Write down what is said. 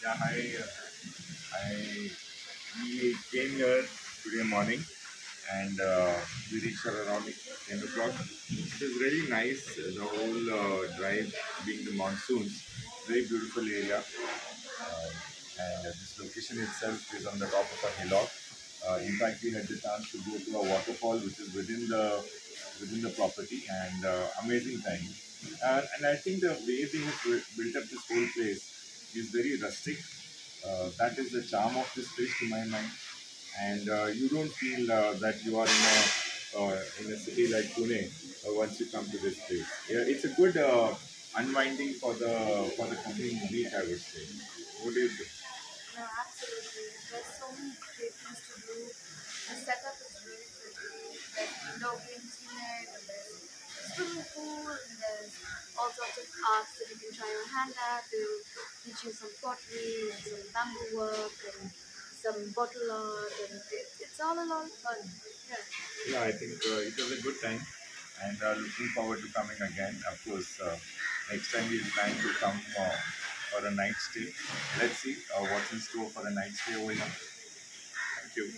Yeah, hi. I We came here today morning and we reached around 10 o'clock. It is really nice. The whole drive being the monsoons, very beautiful area. Um, and this location itself is on the top of a hillock. In fact, we had the chance to go to a waterfall which is within the property and amazing time. And I think the way they have built up this whole place is very rustic. That is the charm of this place to my mind. And you don't feel that you are in a city like Pune once you come to this place. Yeah, it's a good unwinding for the coming week, I would say. What do you think? No, absolutely. There's so many great things to do. The setup is really pretty. There's indoor games unit, and there's swimming pool, and there's all sorts of crafts that you can try your hand at. They'll teach you some pottery and some bamboo work and some bottle art, and it's all a lot of fun. Yeah. Yeah, I think it was a good time, and looking forward to coming again. Of course, next time we plan to come for a night stay. Let's see what's in store for the night stay over here. Thank you.